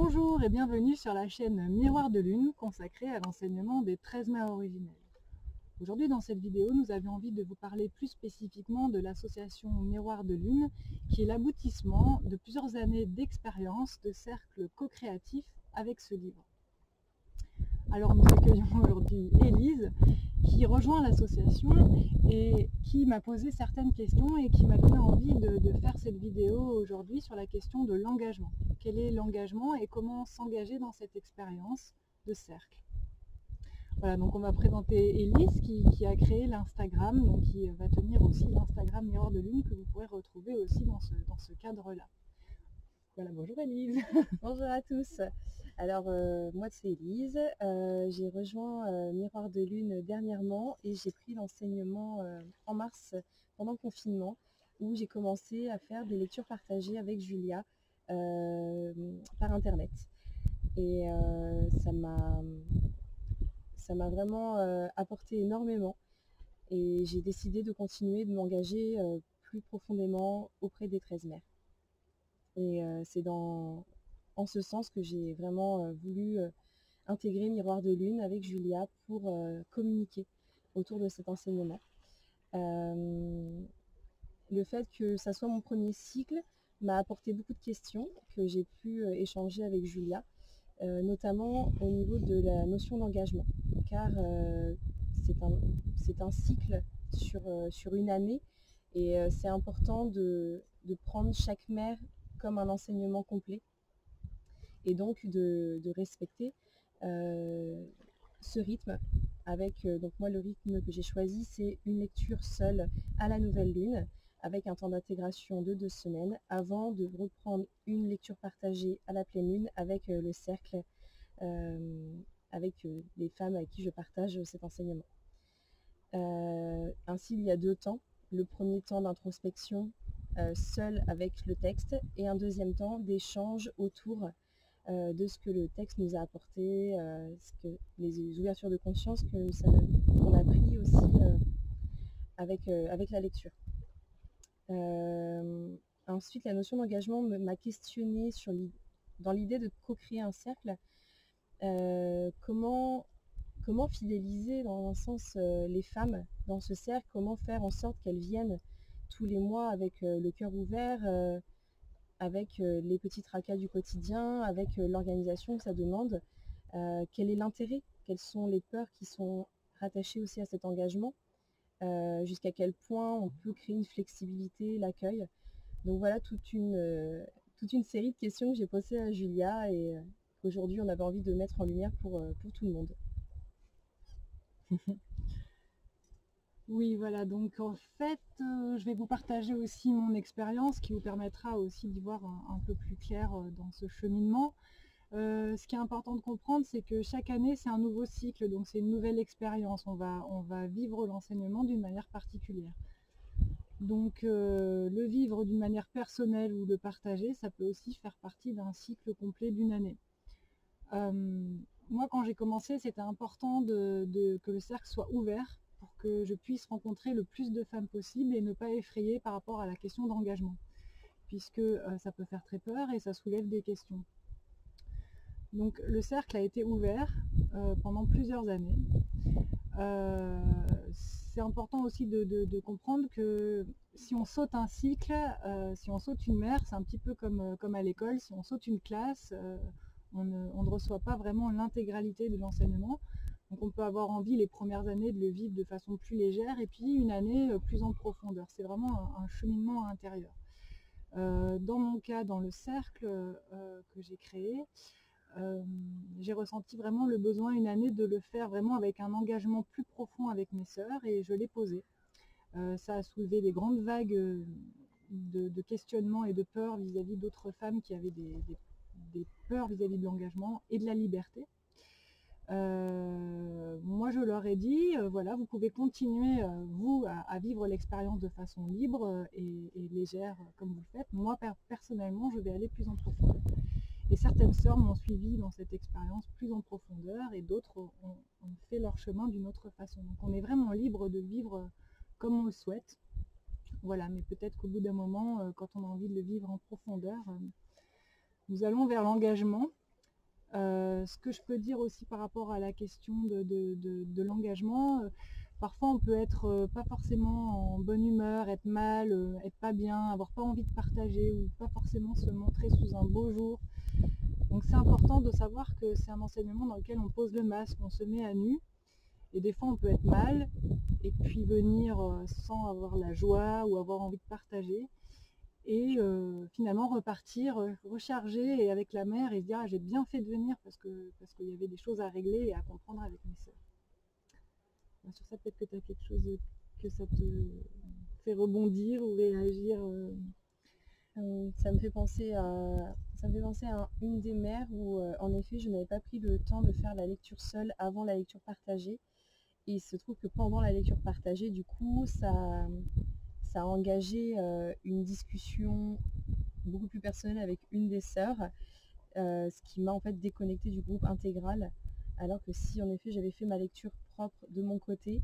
Bonjour et bienvenue sur la chaîne Miroir de Lune consacrée à l'enseignement des 13 mères originelles. Aujourd'hui dans cette vidéo, nous avions envie de vous parler plus spécifiquement de l'association Miroir de Lune qui est l'aboutissement de plusieurs années d'expérience de cercle co-créatif avec ce livre. Alors nous accueillons aujourd'hui Élise qui rejoint l'association et qui m'a posé certaines questions et qui m'a donné envie de faire cette vidéo aujourd'hui sur la question de l'engagement. Quel est l'engagement et comment s'engager dans cette expérience de cercle. Voilà, donc on va présenter Élise qui a créé l'Instagram, donc qui va tenir aussi l'Instagram Miroir de Lune que vous pourrez retrouver aussi dans ce cadre-là. Voilà, bonjour Élise. Bonjour à tous. Alors moi c'est Élise, j'ai rejoint Miroir de Lune dernièrement et j'ai pris l'enseignement en mars pendant le confinement où j'ai commencé à faire des lectures partagées avec Julia par internet. Et ça m'a vraiment apporté énormément et j'ai décidé de continuer de m'engager plus profondément auprès des 13 mères. Et c'est en ce sens que j'ai vraiment voulu intégrer Miroir de Lune avec Julia pour communiquer autour de cet enseignement. Le fait que ça soit mon premier cycle m'a apporté beaucoup de questions que j'ai pu échanger avec Julia, notamment au niveau de la notion d'engagement, car c'est un cycle sur une année et c'est important de prendre chaque mère comme un enseignement complet et donc de respecter ce rythme avec, donc moi le rythme que j'ai choisi c'est une lecture seule à la nouvelle lune avec un temps d'intégration de 2 semaines avant de reprendre une lecture partagée à la pleine lune avec le cercle, avec les femmes avec qui je partage cet enseignement. Ainsi il y a 2 temps, le premier temps d'introspection seul avec le texte et un deuxième temps d'échange autour de ce que le texte nous a apporté, les ouvertures de conscience qu'on a pris aussi avec la lecture. Ensuite, la notion d'engagement m'a questionnée dans l'idée de co-créer un cercle. Comment fidéliser dans un sens les femmes dans ce cercle, comment faire en sorte qu'elles viennent tous les mois avec le cœur ouvert, avec les petits tracas du quotidien, avec l'organisation que ça demande. Quel est l'intérêt? Quelles sont les peurs qui sont rattachées aussi à cet engagement? Jusqu'à quel point on peut créer une flexibilité, l'accueil. Donc voilà toute une série de questions que j'ai posées à Julia et qu'aujourd'hui on avait envie de mettre en lumière pour tout le monde. Oui, voilà, donc en fait, je vais vous partager aussi mon expérience qui vous permettra aussi d'y voir un peu plus clair dans ce cheminement. Ce qui est important de comprendre, c'est que chaque année, c'est un nouveau cycle, donc c'est une nouvelle expérience. On va vivre l'enseignement d'une manière particulière. Donc le vivre d'une manière personnelle ou le partager, ça peut aussi faire partie d'un cycle complet d'une année. Moi, quand j'ai commencé, c'était important que le cercle soit ouvert pour que je puisse rencontrer le plus de femmes possible et ne pas effrayer par rapport à la question d'engagement, puisque ça peut faire très peur et ça soulève des questions. Donc le cercle a été ouvert pendant plusieurs années. C'est important aussi de comprendre que si on saute un cycle, si on saute une mère, c'est un petit peu comme à l'école, si on saute une classe, on ne reçoit pas vraiment l'intégralité de l'enseignement. Donc on peut avoir envie les premières années de le vivre de façon plus légère et puis une année plus en profondeur. C'est vraiment un cheminement intérieur. Dans mon cas, dans le cercle que j'ai créé, j'ai ressenti vraiment le besoin une année de le faire vraiment avec un engagement plus profond avec mes sœurs et je l'ai posé. Ça a soulevé des grandes vagues de questionnements et de peurs vis-à-vis d'autres femmes qui avaient des peurs vis-à-vis de l'engagement et de la liberté. Moi je leur ai dit, voilà, vous pouvez continuer vous à vivre l'expérience de façon libre et légère comme vous le faites. Moi personnellement je vais aller plus en profondeur. Et certaines sœurs m'ont suivi dans cette expérience plus en profondeur et d'autres ont fait leur chemin d'une autre façon. Donc on est vraiment libre de vivre comme on le souhaite. Voilà, mais peut-être qu'au bout d'un moment, quand on a envie de le vivre en profondeur, nous allons vers l'engagement. Ce que je peux dire aussi par rapport à la question de l'engagement, parfois on peut être pas forcément en bonne humeur, être mal, être pas bien, avoir pas envie de partager ou pas forcément se montrer sous un beau jour. Donc c'est important de savoir que c'est un enseignement dans lequel on pose le masque, on se met à nu. Et des fois on peut être mal et puis venir sans avoir la joie ou avoir envie de partager. Et finalement repartir recharger et avec la mère et se dire j'ai bien fait de venir parce qu'il y avait des choses à régler et à comprendre avec mes sœurs. Sur ça peut-être que tu as quelque chose que ça te fait rebondir ou réagir. Ça me fait penser à une des mères où en effet je n'avais pas pris le temps de faire la lecture seule avant la lecture partagée. Et il se trouve que pendant la lecture partagée, du coup, ça a engagé une discussion beaucoup plus personnelle avec une des sœurs, ce qui m'a en fait déconnectée du groupe intégral. Alors que si en effet j'avais fait ma lecture propre de mon côté,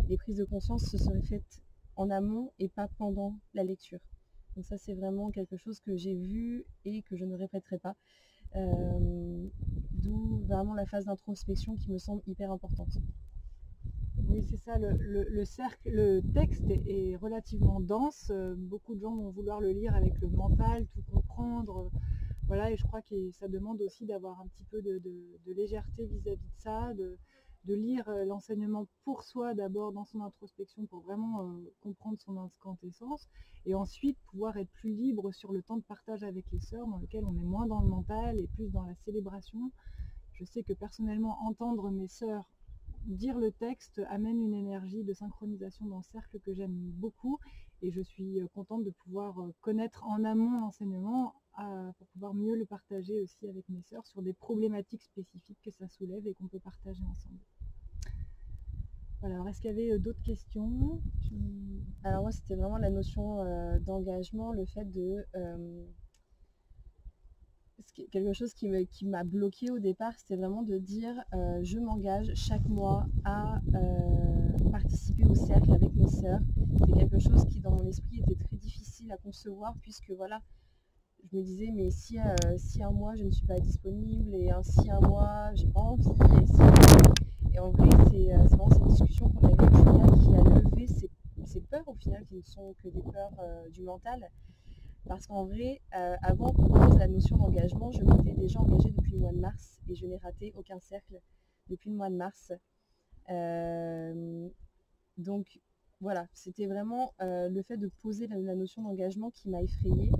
les prises de conscience se seraient faites en amont et pas pendant la lecture. Donc ça c'est vraiment quelque chose que j'ai vu et que je ne répéterai pas. D'où vraiment la phase d'introspection qui me semble hyper importante. Oui, c'est ça, le texte est relativement dense. Beaucoup de gens vont vouloir le lire avec le mental, tout comprendre. Voilà, et je crois que ça demande aussi d'avoir un petit peu de légèreté vis-à-vis de ça, de lire l'enseignement pour soi d'abord dans son introspection pour vraiment comprendre son incandescence, et ensuite pouvoir être plus libre sur le temps de partage avec les sœurs dans lequel on est moins dans le mental et plus dans la célébration. Je sais que personnellement, entendre mes sœurs dire le texte amène une énergie de synchronisation dans le cercle que j'aime beaucoup, et je suis contente de pouvoir connaître en amont l'enseignement pour pouvoir mieux le partager aussi avec mes sœurs sur des problématiques spécifiques que ça soulève et qu'on peut partager ensemble. Voilà, alors est-ce qu'il y avait d'autres questions? Alors moi c'était vraiment la notion d'engagement, le fait de... quelque chose qui m'a bloqué au départ, c'était vraiment de dire je m'engage chaque mois à participer au cercle avec mes sœurs. C'est quelque chose qui dans mon esprit était très difficile à concevoir, puisque voilà, je me disais mais si un mois je ne suis pas disponible, et si un mois j'ai pas envie, et en vrai c'est vraiment cette discussion qu'on avait avec Julia qui a levé ces peurs au final, qui ne sont que des peurs du mental. Parce qu'en vrai, avant qu'on pose la notion d'engagement, je m'étais déjà engagée depuis le mois de mars et je n'ai raté aucun cercle depuis le mois de mars. Donc voilà, c'était vraiment le fait de poser la notion d'engagement qui m'a effrayée.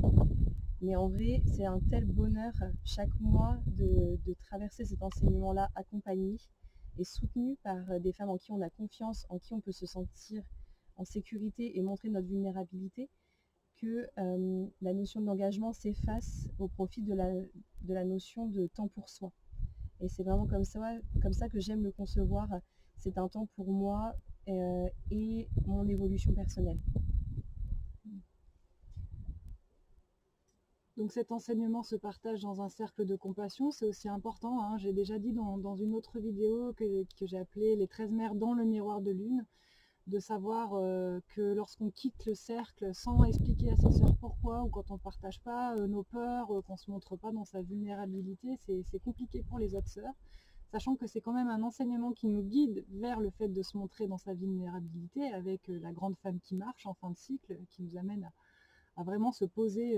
Mais en vrai, c'est un tel bonheur chaque mois de traverser cet enseignement-là accompagné et soutenu par des femmes en qui on a confiance, en qui on peut se sentir en sécurité et montrer notre vulnérabilité, que la notion d'engagement s'efface au profit de la notion de temps pour soi. Et c'est vraiment comme ça que j'aime le concevoir. C'est un temps pour moi et mon évolution personnelle. Donc cet enseignement se partage dans un cercle de compassion, c'est aussi important, hein. J'ai déjà dit dans une autre vidéo que j'ai appelée les 13 mères dans le miroir de lune, de savoir que lorsqu'on quitte le cercle sans expliquer à ses sœurs pourquoi, ou quand on ne partage pas nos peurs, qu'on ne se montre pas dans sa vulnérabilité, c'est compliqué pour les autres sœurs, sachant que c'est quand même un enseignement qui nous guide vers le fait de se montrer dans sa vulnérabilité, avec la grande femme qui marche en fin de cycle, qui nous amène à vraiment se poser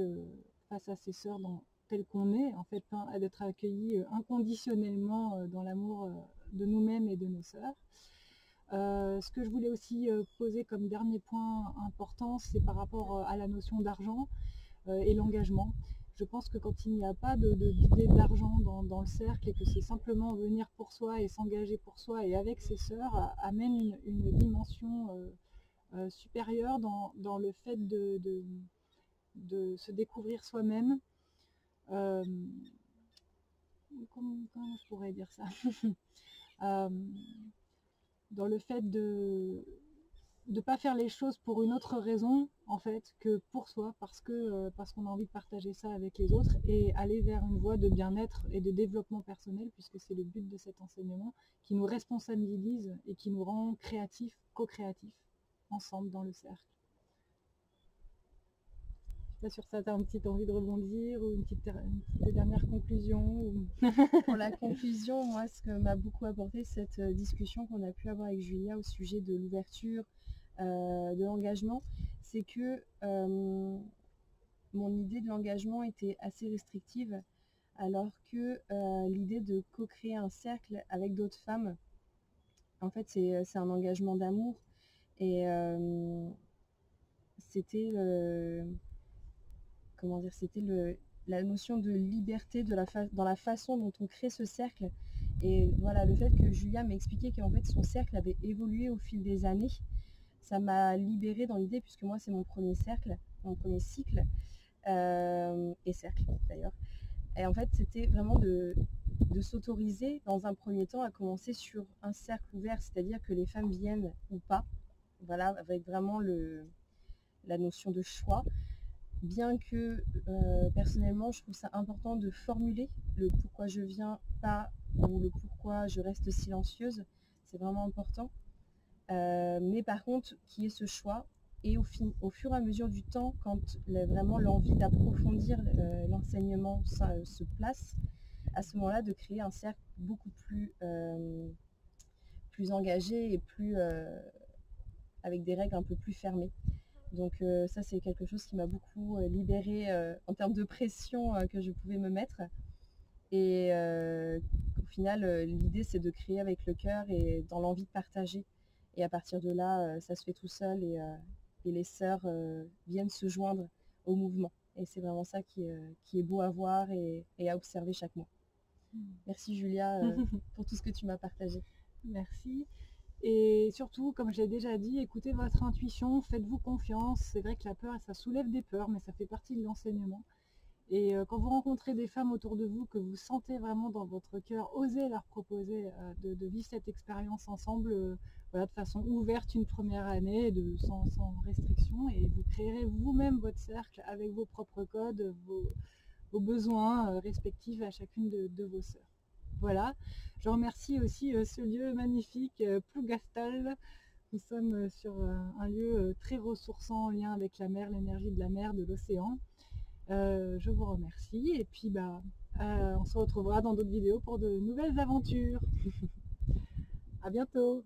face à ses sœurs tel qu'on est, en fait, d'être accueillis inconditionnellement dans l'amour de nous-mêmes et de nos sœurs. Ce que je voulais aussi poser comme dernier point important, c'est par rapport à la notion d'argent et l'engagement. Je pense que quand il n'y a pas d'idée d'argent dans le cercle, et que c'est simplement venir pour soi et s'engager pour soi et avec ses sœurs, amène une dimension supérieure dans le fait de se découvrir soi-même. Comment je pourrais dire ça dans le fait de ne pas faire les choses pour une autre raison en fait que pour soi, parce qu'on a envie de partager ça avec les autres et aller vers une voie de bien-être et de développement personnel, puisque c'est le but de cet enseignement qui nous responsabilise et qui nous rend créatifs, co-créatifs ensemble dans le cercle. Sur ça, tu as une petite envie de rebondir ou une petite dernière conclusion ou... Pour la conclusion, moi, ce que m'a beaucoup apporté cette discussion qu'on a pu avoir avec Julia au sujet de l'ouverture, de l'engagement, c'est que mon idée de l'engagement était assez restrictive, alors que l'idée de co-créer un cercle avec d'autres femmes, en fait, c'est un engagement d'amour. Et c'était comment dire, c'était la notion de liberté dans la façon dont on crée ce cercle. Et voilà, le fait que Julia m'a expliqué qu'en fait son cercle avait évolué au fil des années, ça m'a libérée dans l'idée, puisque moi c'est mon premier cercle, mon premier cycle, et cercle d'ailleurs. Et en fait c'était vraiment de s'autoriser dans un premier temps à commencer sur un cercle ouvert, c'est-à-dire que les femmes viennent ou pas, voilà, avec vraiment la notion de choix. Bien que personnellement je trouve ça important de formuler le pourquoi je viens pas ou le pourquoi je reste silencieuse, c'est vraiment important. Mais par contre qu'il y ait ce choix, et au fur et à mesure du temps, quand vraiment l'envie d'approfondir l'enseignement se place, à ce moment-là de créer un cercle beaucoup plus engagé et plus avec des règles un peu plus fermées. Donc ça c'est quelque chose qui m'a beaucoup libérée en termes de pression que je pouvais me mettre. Et au final l'idée c'est de créer avec le cœur et dans l'envie de partager. Et à partir de là ça se fait tout seul, et les sœurs viennent se joindre au mouvement. Et c'est vraiment ça qui est beau à voir et à observer chaque mois. Merci Julia pour tout ce que tu m'as partagé. Merci. Et surtout, comme je l'ai déjà dit, écoutez votre intuition, faites-vous confiance. C'est vrai que la peur, ça soulève des peurs, mais ça fait partie de l'enseignement. Et quand vous rencontrez des femmes autour de vous, que vous sentez vraiment dans votre cœur, osez leur proposer de vivre cette expérience ensemble, voilà, de façon ouverte une première année, sans restriction, et vous créerez vous-même votre cercle avec vos propres codes, vos besoins respectifs à chacune de vos sœurs. Voilà, je remercie aussi ce lieu magnifique, Plougastal. Nous sommes sur un lieu très ressourçant en lien avec la mer, l'énergie de la mer, de l'océan. Je vous remercie et puis on se retrouvera dans d'autres vidéos pour de nouvelles aventures. À bientôt.